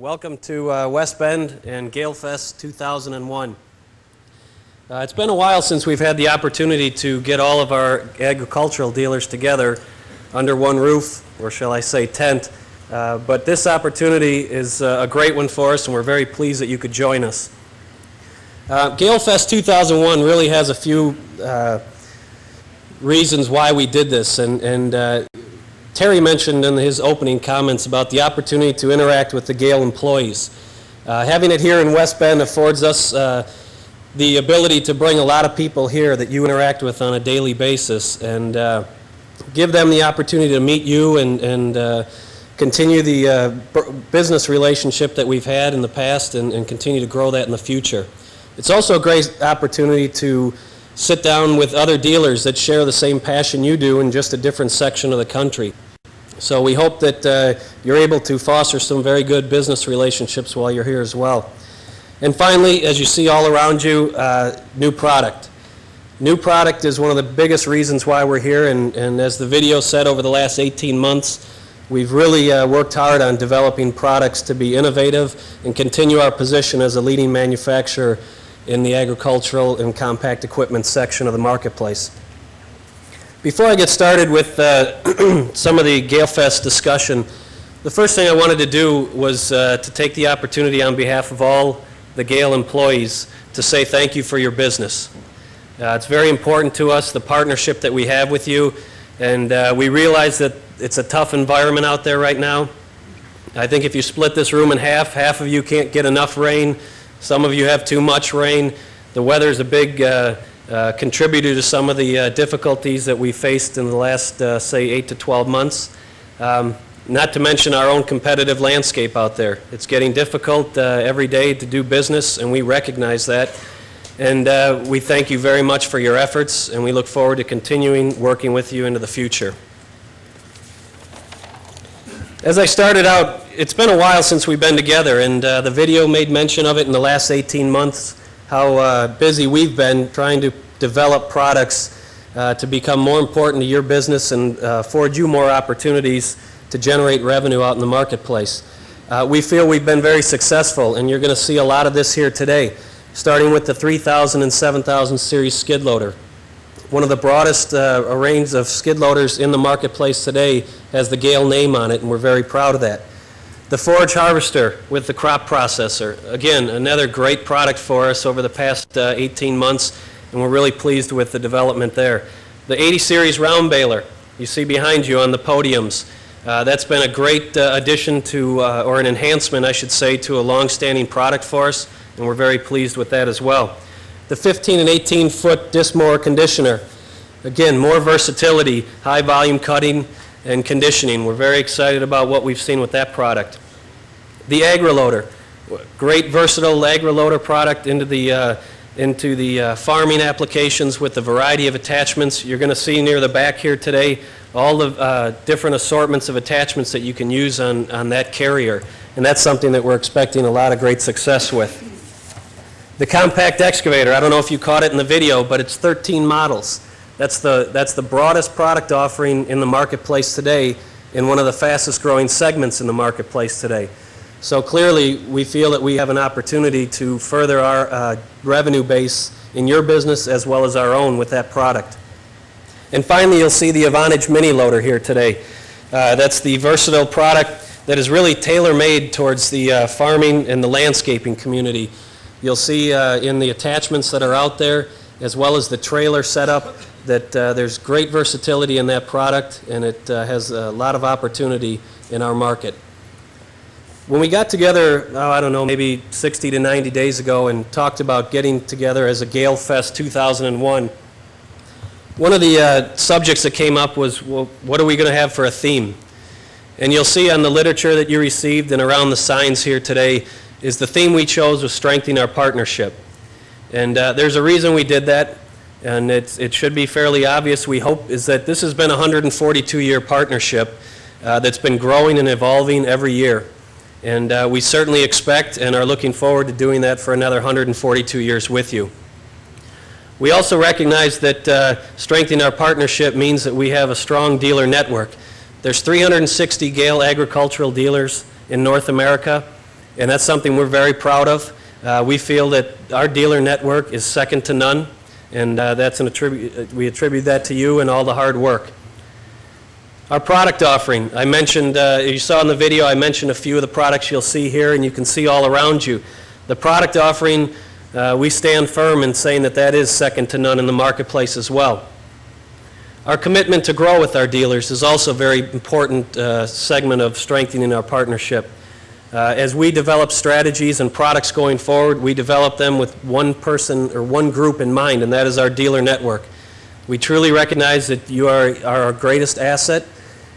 Welcome to West Bend and GehlFest 2001. It's been a while since we've had the opportunity to get all of our agricultural dealers together under one roof, or shall I say tent, but this opportunity is a great one for us, and we're very pleased that you could join us. GehlFest 2001 really has a few reasons why we did this, and Terry mentioned in his opening comments about the opportunity to interact with the Gehl employees. Having it here in West Bend affords us the ability to bring a lot of people here that you interact with on a daily basis and give them the opportunity to meet you and continue the business relationship that we've had in the past and continue to grow that in the future. It's also a great opportunity to sit down with other dealers that share the same passion you do in just a different section of the country. So we hope that you're able to foster some very good business relationships while you're here as well. And finally, as you see all around you, new product. New product is one of the biggest reasons why we're here, and as the video said, over the last 18 months, we've really worked hard on developing products to be innovative and continue our position as a leading manufacturer in the agricultural and compact equipment section of the marketplace. Before I get started with some of the GehlFest discussion, the first thing I wanted to do was to take the opportunity on behalf of all the Gehl employees to say thank you for your business. It's very important to us, the partnership that we have with you, and we realize that it's a tough environment out there right now. I think if you split this room in half of you can't get enough rain, some of you have too much rain. The weather's a big contributor to some of the difficulties that we faced in the last, say, 8 to 12 months. Not to mention our own competitive landscape out there. It's getting difficult every day to do business, and we recognize that. And we thank you very much for your efforts, and we look forward to continuing working with you into the future. As I started out, it's been a while since we've been together, and the video made mention of it in the last 18 months, how busy we've been trying to develop products to become more important to your business and afford you more opportunities to generate revenue out in the marketplace. We feel we've been very successful, and you're going to see a lot of this here today, starting with the 3000 and 7000 series skid loader. One of the broadest range of skid loaders in the marketplace today has the Gehl name on it, and we're very proud of that. The forage harvester with the crop processor, again, another great product for us over the past 18 months, and we're really pleased with the development there. The 80 series round baler, you see behind you on the podiums, that's been a great addition to, or an enhancement, I should say, to a long-standing product for us, and we're very pleased with that as well. The 15 and 18 foot disc mower conditioner, again, more versatility, high volume cutting and conditioning. We're very excited about what we've seen with that product. The agri-loader, great versatile agri-loader product into the farming applications with a variety of attachments. You're going to see near the back here today all the different assortments of attachments that you can use on that carrier, and that's something that we're expecting a lot of great success with. The compact excavator, I don't know if you caught it in the video, but it's 13 models. That's the broadest product offering in the marketplace today in one of the fastest growing segments in the marketplace today. So clearly we feel that we have an opportunity to further our revenue base in your business as well as our own with that product. And finally, you'll see the Advantage mini loader here today. That's the versatile product that is really tailor-made towards the farming and the landscaping community. You'll see in the attachments that are out there, as well as the trailer setup, that there's great versatility in that product, and it has a lot of opportunity in our market. When we got together, I don't know, maybe 60 to 90 days ago and talked about getting together as a GehlFest 2001, one of the subjects that came up was, well, what are we going to have for a theme? And you'll see on the literature that you received and around the signs here today is the theme we chose was strengthening our partnership. And there's a reason we did that, and it should be fairly obvious, we hope, is that this has been a 142-year partnership that's been growing and evolving every year. And we certainly expect and are looking forward to doing that for another 142 years with you. We also recognize that strengthening our partnership means that we have a strong dealer network. There's 360 Gehl agricultural dealers in North America, and that's something we're very proud of. We feel that our dealer network is second to none, and we attribute that to you and all the hard work. Our product offering, I mentioned, you saw in the video, I mentioned a few of the products you'll see here, and you can see all around you. The product offering, we stand firm in saying that that is second to none in the marketplace as well. Our commitment to grow with our dealers is also a very important segment of strengthening our partnership. As we develop strategies and products going forward, we develop them with one person or one group in mind, and that is our dealer network. We truly recognize that you are our greatest asset,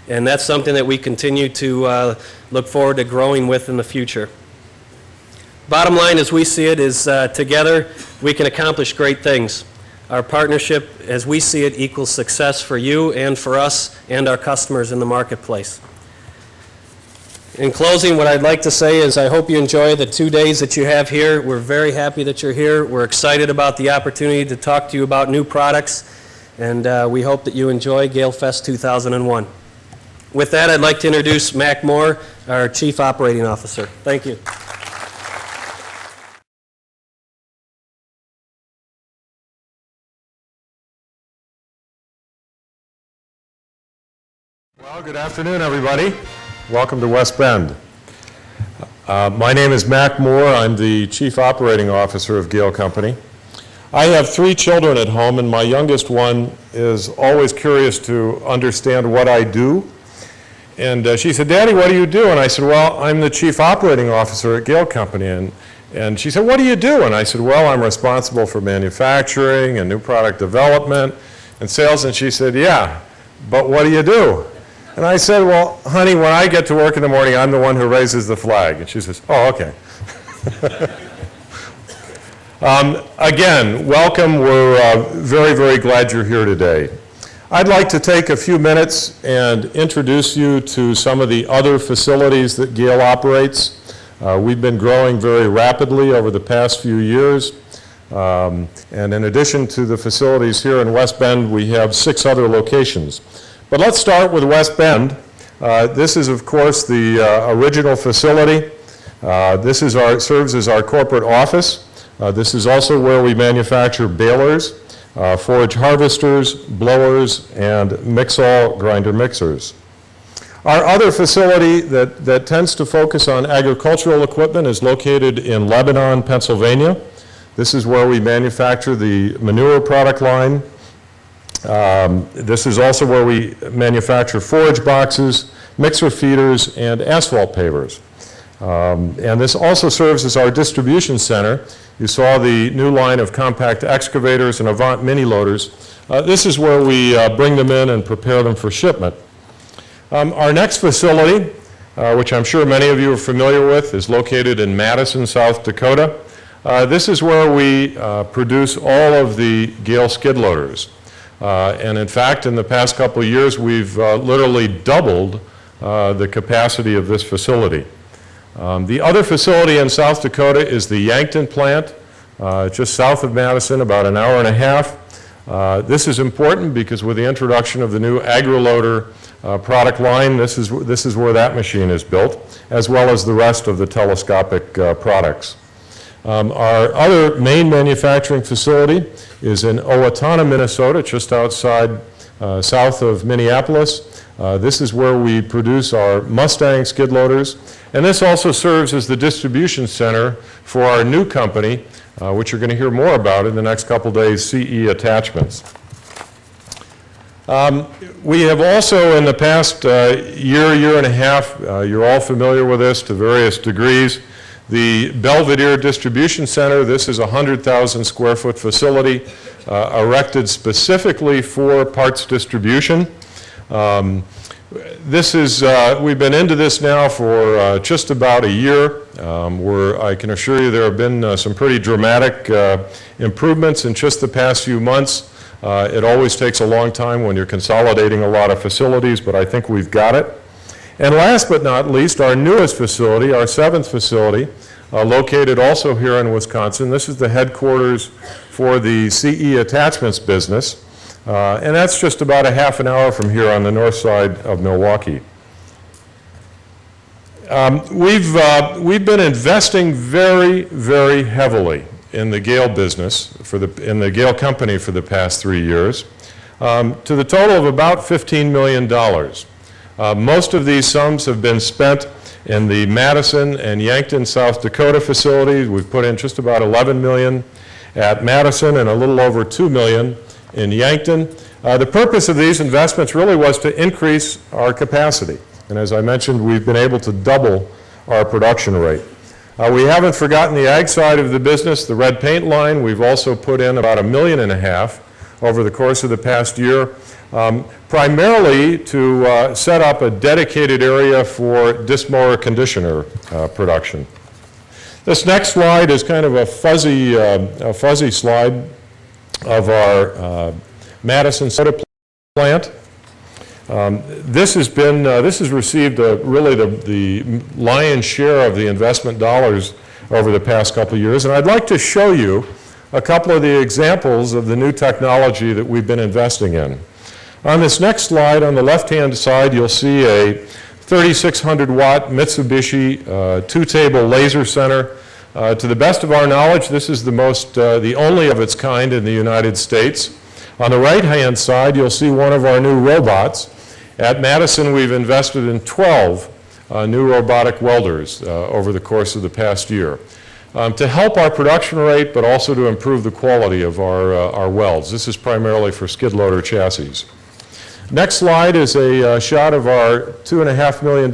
and that's something that we continue to look forward to growing with in the future. Bottom line, as we see it, is together we can accomplish great things. Our partnership, as we see it, equals success for you and for us and our customers in the marketplace. In closing, what I'd like to say is I hope you enjoy the 2 days that you have here. We're very happy that you're here. We're excited about the opportunity to talk to you about new products, and we hope that you enjoy GehlFest 2001. With that, I'd like to introduce Mac Moore, our Chief Operating Officer. Thank you. Well, good afternoon, everybody. Welcome to West Bend. My name is Mac Moore. I'm the Chief Operating Officer of Gehl Company. I have 3 children at home, and my youngest one is always curious to understand what I do. And she said, "Daddy, what do you do?" And I said, "Well, I'm the Chief Operating Officer at Gehl Company." And she said, "What do you do?" And I said, "Well, I'm responsible for manufacturing and new product development and sales." And she said, "Yeah, but what do you do?" And I said, "Well, honey, when I get to work in the morning, I'm the one who raises the flag." And she says, "Oh, okay." Again, welcome. We're very, very glad you're here today. I'd like to take a few minutes and introduce you to some of the other facilities that Gehl operates. We've been growing very rapidly over the past few years. And in addition to the facilities here in West Bend, we have 6 other locations. But let's start with West Bend. This is, of course, the original facility. This is serves as our corporate office. This is also where we manufacture balers, forage harvesters, blowers, and mix-all grinder mixers. Our other facility that tends to focus on agricultural equipment is located in Lebanon, Pennsylvania. This is where we manufacture the manure product line. This is also where we manufacture forage boxes, mixer feeders, and asphalt pavers. And this also serves as our distribution center. You saw the new line of compact excavators and Avant mini loaders. This is where we bring them in and prepare them for shipment. Our next facility, which I'm sure many of you are familiar with, is located in Madison, South Dakota. This is where we produce all of the Gehl skid loaders. And in fact, in the past couple of years, we've literally doubled the capacity of this facility. The other facility in South Dakota is the Yankton plant, just south of Madison, about an hour and a half. This is important because with the introduction of the new AgriLoader product line, this is where that machine is built, as well as the rest of the telescopic products. Our other main manufacturing facility is in Owatonna, Minnesota, just outside south of Minneapolis. This is where we produce our Mustang skid loaders, and this also serves as the distribution center for our new company, which you're going to hear more about in the next couple days, CE Attachments. We have also in the past year and a half, you're all familiar with this to various degrees, the Belvedere Distribution Center. This is a 100,000 square foot facility erected specifically for parts distribution. We've been into this now for just about a year, where I can assure you there have been some pretty dramatic improvements in just the past few months. It always takes a long time when you're consolidating a lot of facilities, but I think we've got it. And last but not least, our newest facility, our 7th facility, located also here in Wisconsin. This is the headquarters for the CE Attachments business. And that's just about a half an hour from here on the north side of Milwaukee. We've been investing very, very heavily in the Gehl business, in the Gehl company for the past 3 years, to the total of about $15 million. Most of these sums have been spent in the Madison and Yankton, South Dakota facilities. We've put in just about $11 million at Madison and a little over $2 million in Yankton. The purpose of these investments really was to increase our capacity. And as I mentioned, we've been able to double our production rate. We haven't forgotten the ag side of the business, the red paint line. We've also put in about $1.5 million over the course of the past year, primarily to set up a dedicated area for disc mower conditioner production. This next slide is kind of a fuzzy slide of our Madison soda plant. This has received really the lion's share of the investment dollars over the past couple of years, and I'd like to show you a couple of the examples of the new technology that we've been investing in. On this next slide, on the left-hand side, you'll see a 3,600 watt Mitsubishi two-table laser center. To the best of our knowledge, this is the only of its kind in the United States. On the right-hand side, you'll see one of our new robots. At Madison, we've invested in 12 new robotic welders over the course of the past year to help our production rate, but also to improve the quality of our welds. This is primarily for skid loader chassis. Next slide is a shot of our $2.5 million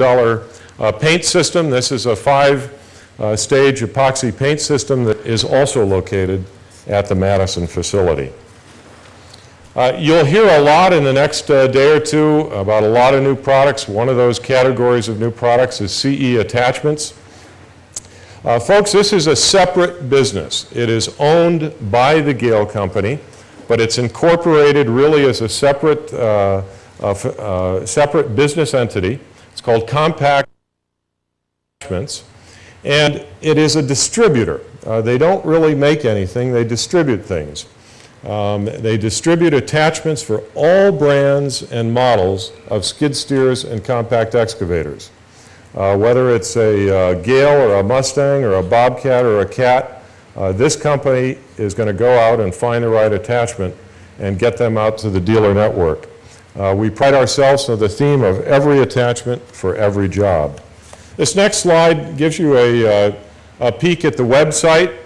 paint system. This is a 5-stage epoxy paint system that is also located at the Madison facility. You'll hear a lot in the next day or two about a lot of new products. One of those categories of new products is CE attachments. Folks, this is a separate business. It is owned by the Gehl company, but it's incorporated really as a separate business entity. It's called Compact Attachments, and it is a distributor. They don't really make anything, they distribute things. They distribute attachments for all brands and models of skid steers and compact excavators. Whether it's a Gehl or a Mustang or a Bobcat or a Cat, this company is going to go out and find the right attachment and get them out to the dealer network. We pride ourselves on the theme of every attachment for every job. This next slide gives you a peek at the website.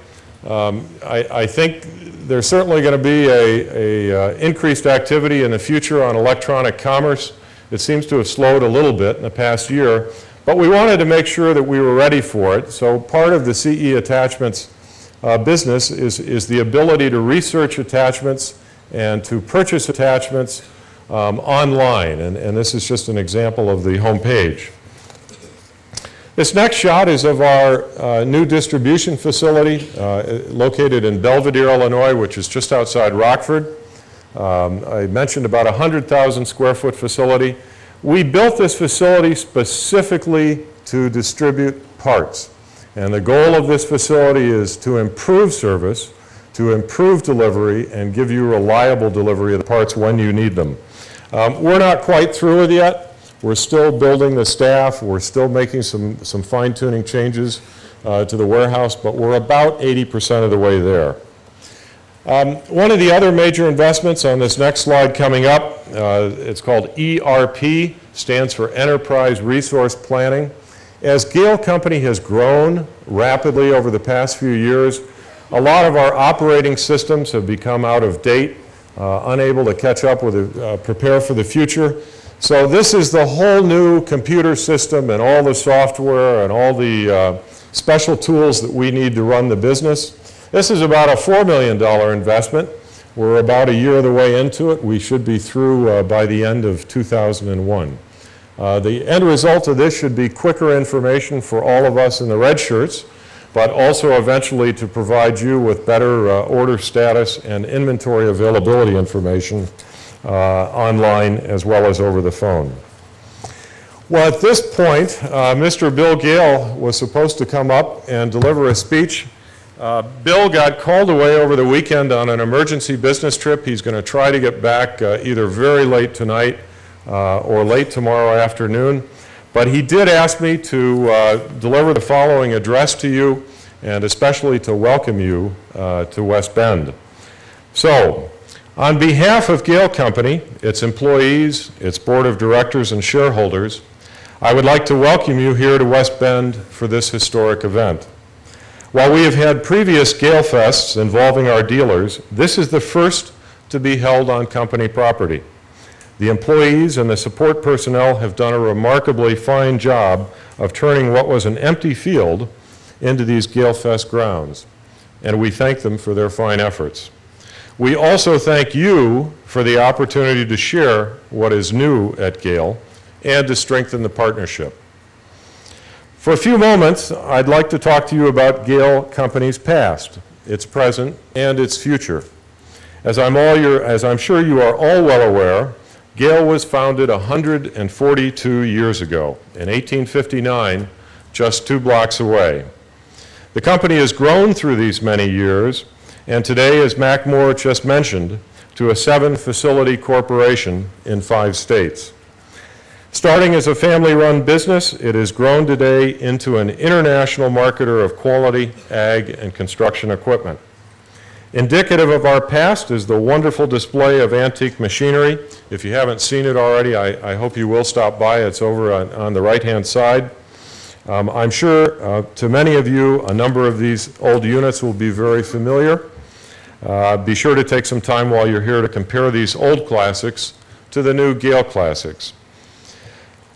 I think there's certainly going to be a increased activity in the future on electronic commerce. It seems to have slowed a little bit in the past year, but we wanted to make sure that we were ready for it. So part of the CE attachments business is the ability to research attachments and to purchase attachments online, and this is just an example of the home page. This next shot is of our new distribution facility located in Belvidere, Illinois, which is just outside Rockford. I mentioned about a 100,000 square foot facility. We built this facility specifically to distribute parts. And the goal of this facility is to improve service, to improve delivery, and give you reliable delivery of the parts when you need them. We're not quite through it yet. We're still building the staff. We're still making some fine-tuning changes to the warehouse, but we're about 80% of the way there. One of the other major investments on this next slide coming up, it's called ERP, stands for Enterprise Resource Planning. As Gehl Company has grown rapidly over the past few years, a lot of our operating systems have become out of date, unable to catch up with prepare for the future. So this is the whole new computer system and all the software and all the special tools that we need to run the business. This is about a $4 million investment. We're about a year of the way into it. We should be through by the end of 2001. The end result of this should be quicker information for all of us in the red shirts, but also eventually to provide you with better order status and inventory availability information online as well as over the phone. Well, at this point, Mr. Bill Gehl was supposed to come up and deliver a speech. Bill got called away over the weekend on an emergency business trip. He's going to try to get back either very late tonight or late tomorrow afternoon. But he did ask me to deliver the following address to you, and especially to welcome you to West Bend. So, on behalf of Gehl Company, its employees, its board of directors, and shareholders, I would like to welcome you here to West Bend for this historic event. While we have had previous GehlFests involving our dealers, this is the first to be held on company property. The employees and the support personnel have done a remarkably fine job of turning what was an empty field into these GehlFest grounds, and we thank them for their fine efforts. We also thank you for the opportunity to share what is new at Gehl and to strengthen the partnership. For a few moments, I'd like to talk to you about Gehl Company's past, its present, and its future. As I'm sure you are all well aware, Gehl was founded 142 years ago, in 1859, just 2 blocks away. The company has grown through these many years, and today, as Mac Moore just mentioned, to a 7-facility corporation in 5 states. Starting as a family-run business, it has grown today into an international marketer of quality ag and construction equipment. Indicative of our past is the wonderful display of antique machinery. If you haven't seen it already, I hope you will stop by. It's over on the right-hand side. I'm sure to many of you, a number of these old units will be very familiar. Be sure to take some time while you're here to compare these old classics to the new Gehl classics.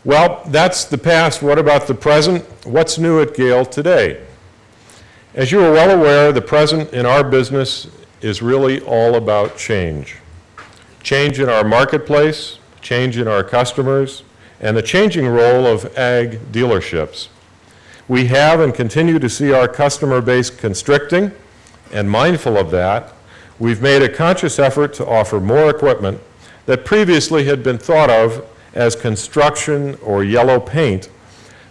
Well, that's the past. What about the present? What's new at Gehl today? As you are well aware, the present in our business is really all about change. Change in our marketplace, change in our customers, and the changing role of ag dealerships. We have and continue to see our customer base constricting, and mindful of that, we've made a conscious effort to offer more equipment that previously had been thought of as construction or yellow paint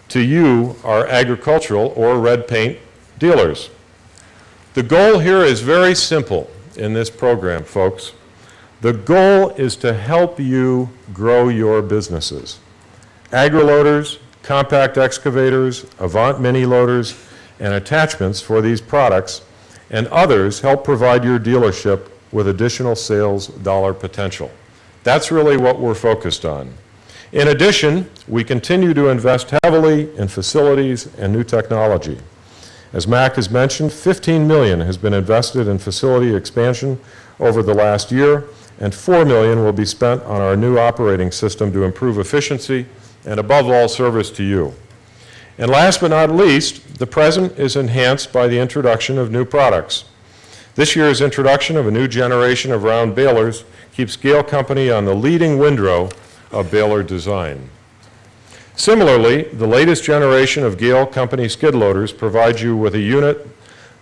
to you, our agricultural or red paint dealers. The goal here is very simple in this program, folks. The goal is to help you grow your businesses. Agri-loaders, compact excavators, Avant mini loaders, and attachments for these products and others help provide your dealership with additional sales dollar potential. That's really what we're focused on. In addition, we continue to invest heavily in facilities and new technology. As Mac has mentioned, $15 million has been invested in facility expansion over the last year, and $4 million will be spent on our new operating system to improve efficiency and, above all, service to you. And last but not least, the present is enhanced by the introduction of new products. This year's introduction of a new generation of round balers keeps Gehl Company on the leading windrow of baler design. Similarly, the latest generation of Gehl Company skid loaders provides you with a unit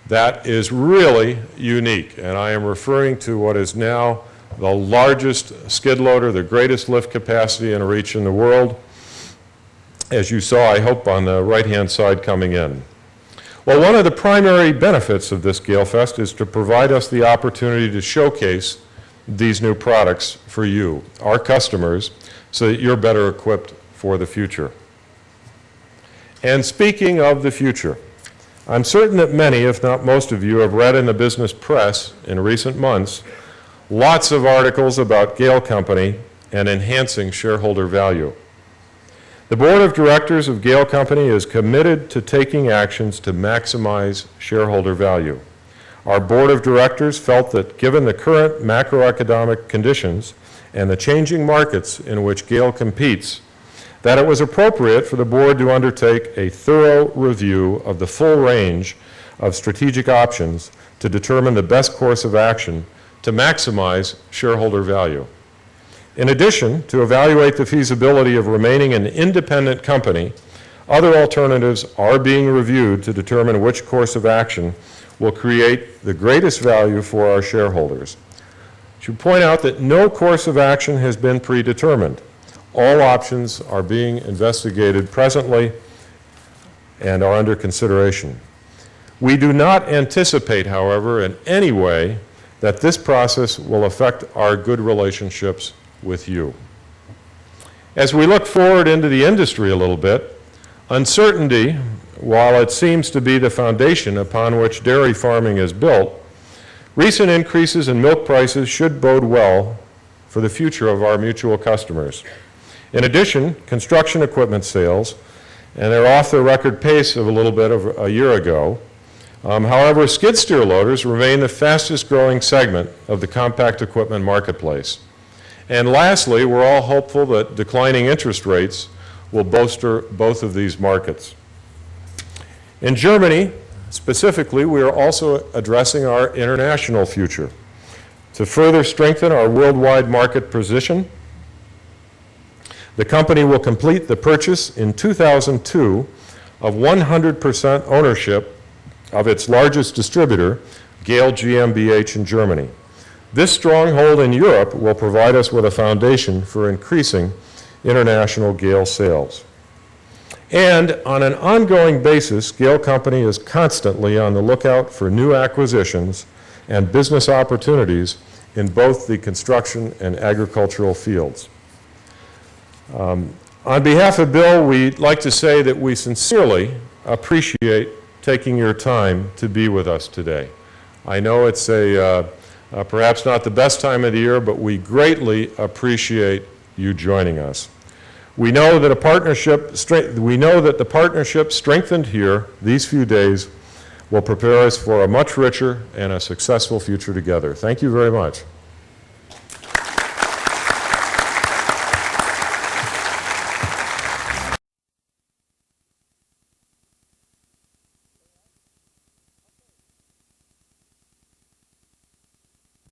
that is really unique, and I am referring to what is now the largest skid loader, the greatest lift capacity and reach in the world, as you saw, I hope, on the right-hand side coming in. Well, one of the primary benefits of this GehlFest is to provide us the opportunity to showcase these new products for you, our customers, so that you're better equipped for the future. And speaking of the future, I'm certain that many, if not most of you, have read in the business press in recent months lots of articles about Gehl Company and enhancing shareholder value. The board of directors of Gehl Company is committed to taking actions to maximize shareholder value. Our board of directors felt that given the current macroeconomic conditions and the changing markets in which Gehl competes, that it was appropriate for the board to undertake a thorough review of the full range of strategic options to determine the best course of action to maximize shareholder value. In addition, to evaluate the feasibility of remaining an independent company, other alternatives are being reviewed to determine which course of action will create the greatest value for our shareholders. I should point out that no course of action has been predetermined. All options are being investigated presently and are under consideration. We do not anticipate, however, in any way that this process will affect our good relationships with you. As we look forward into the industry a little bit, uncertainty, while it seems to be the foundation upon which dairy farming is built, recent increases in milk prices should bode well for the future of our mutual customers. In addition, construction equipment sales, and they're off the record pace of a little bit of a year ago. However, skid steer loaders remain the fastest growing segment of the compact equipment marketplace. And lastly, we're all hopeful that declining interest rates will bolster both of these markets. In Germany, specifically, we are also addressing our international future. To further strengthen our worldwide market position, the company will complete the purchase in 2002 of 100% ownership of its largest distributor, Gehl GmbH in Germany. This stronghold in Europe will provide us with a foundation for increasing international Gehl sales. And on an ongoing basis, Gehl Company is constantly on the lookout for new acquisitions and business opportunities in both the construction and agricultural fields. On behalf of Bill, we'd like to say that we sincerely appreciate taking your time to be with us today. I know it's perhaps not the best time of the year, but we greatly appreciate you joining us. We know that the partnership strengthened here these few days will prepare us for a much richer and a successful future together. Thank you very much.